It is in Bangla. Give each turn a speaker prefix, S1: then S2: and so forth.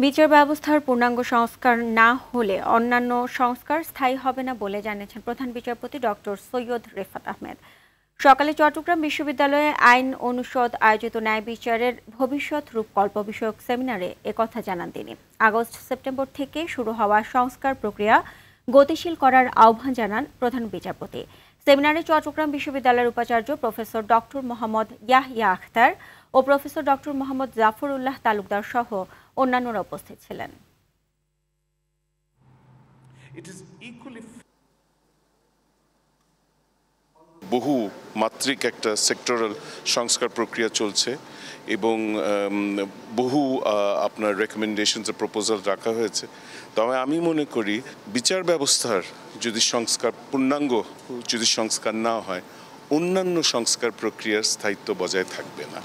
S1: বিচার ব্যবস্থার পূর্ণাঙ্গ সংস্কার না হলে অন্যান্য সংস্কার স্থায়ী হবে না বলে জানিয়েছেন প্রধান বিচারপতি ডক্টর সৈয়দ রেফাত আহমেদ। সকালে চট্টগ্রাম বিশ্ববিদ্যালয়ে আইন অনুষদ আয়োজিত ন্যায় বিচারের ভবিষ্যৎ রূপকল্প বিষয়ক সেমিনারে একথা জানান তিনি। আগস্ট-সেপ্টেম্বর থেকে শুরু হওয়া সংস্কার প্রক্রিয়া গতিশীল করার আহ্বান জানান প্রধান বিচারপতি। সেমিনারে চট্টগ্রাম বিশ্ববিদ্যালয়ের উপাচার্য প্রফেসর ডক্টর মোহাম্মদ ইয়াহিয়া আখতার ও প্রফেসর ডক্টর মোহাম্মদ জাফর উল্লাহ তালুকদার সহ অন্যান্যরা উপস্থিত ছিলেন।
S2: বহু মাত্রিক একটা সেক্টরাল সংস্কার প্রক্রিয়া চলছে এবং বহু আপনার রেকমেন্ডেশনস ও প্রপোজাল রাখা হয়েছে। তবে আমি মনে করি বিচার ব্যবস্থার যদি পূর্ণাঙ্গ সংস্কার না হয়, অন্যান্য সংস্কার প্রক্রিয়ার স্থায়িত্ব বজায় থাকবে না।